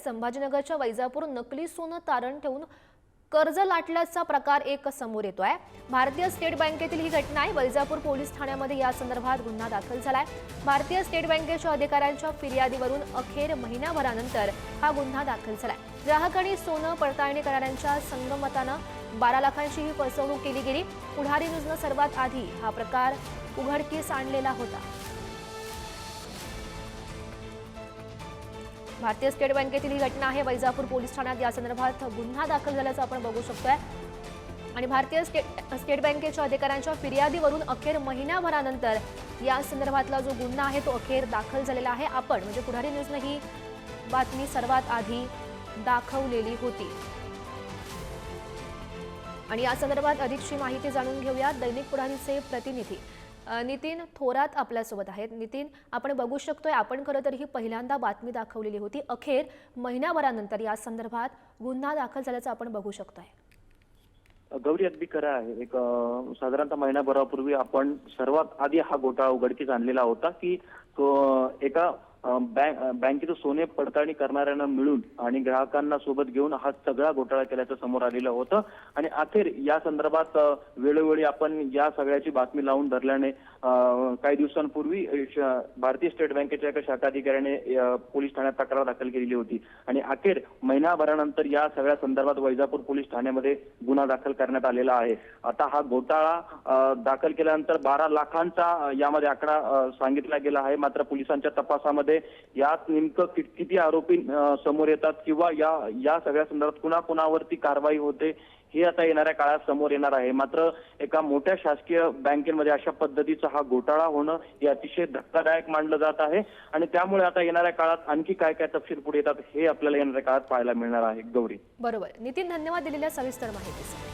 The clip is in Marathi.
संभाजीनगरच्या वैजापूर नकली सोनं तारण ठेवून कर्ज लाटल्याचा प्रकार एक समोर येतोय। भारतीय स्टेट बँकेतील ही घटना आहे। वैजापूर पोलीस ठाण्यामध्ये या संदर्भात गुन्हा दाखल झालाय। भारतीय स्टेट बँकेच्या अधिकाऱ्यांच्या फिर्यादीवरून अखेर महिनाभरानंतर हा गुन्हा दाखल झालाय। ग्राहकांनी सोनं पडताळणी करणाऱ्यांच्या संगमतानं 12 लाखांची ही फसवणूक केली गेली। पुढारी न्यूजनं सर्वात आधी हा प्रकार उघडकीस आणलेला होता। भारतीय स्टेट बँकेतील ही घटना आहे। वैजापूर पोलीस ठाण्यात या संदर्भात गुन्हा दाखल झाल्याचं आपण बघू शकतोय आणि भारतीय स्टेट बँकेच्या अधिकाऱ्यांच्या फिर्यादीवरून अखेर महिनाभरानंतर या संदर्भातला जो गुन्हा आहे तो अखेर दाखल झालेला आहे। आपण म्हणजे पुढारी न्यूजने ही बातमी सर्वात आधी दाखवलेली होती आणि या संदर्भात अधिकची माहिती जाणून घेऊया। दैनिक पुढारीचे प्रतिनिधी नितीन थोरात आपल्यासोबत आहेत। नितीन, आपण बघू शकतोय आपण खरं तर ही पहिल्यांदा बातमी दाखवलेली होती। अखेर महिनाभरानंतर या संदर्भात गुन्हा दाखल झाल्याचं आपण बघू शकतोय। गौरी, अगदी खरं आहे। एक साधारणतः महिनाभरापूर्वी आपण सर्वात आधी हा घोटाळा उघडकीस आणलेला होता की तो एका बँकेचं सोने पडताळणी करणाऱ्यांना मिळून आणि ग्राहकांना सोबत घेऊन हा सगळा घोटाळा केल्याचं समोर आलेलं होतं आणि अखेर या संदर्भात वेळोवेळी आपण या सगळ्याची बातमी लावून धरल्याने काही दिवसांपूर्वी भारतीय स्टेट बँकेच्या एका शाखा अधिकाऱ्याने पोलीस ठाण्यात तक्रार दाखल केलेली होती आणि अखेर महिनाभरानंतर या सगळ्या संदर्भात वैजापूर पोलीस ठाण्यामध्ये गुन्हा दाखल करण्यात आलेला आहे। आता हा घोटाळा दाखल केल्यानंतर 12 लाखांचा यामध्ये आकडा सांगितला गेला आहे। मात्र पोलिसांच्या तपासामध्ये यात नेमकं किती आरोपी समोर येतात किंवा या सगळ्या संदर्भात कुणाकुणावरती कारवाई होते हे आता येणाऱ्या काळात समोर येणार आहे। मात्र एका मोठ्या शासकीय बँकेमध्ये अशा पद्धतीचा हा घोटाळा होणं हे अतिशय धक्कादायक मानलं जात आहे आणि त्यामुळे आता येणाऱ्या काळात आणखी काय काय तपशील पुढे येतात हे आपल्याला येणाऱ्या काळात पाहायला मिळणार आहे। गौरी, बरोबर। नितीन, धन्यवाद दिलेल्या सविस्तर माहितीसाठी।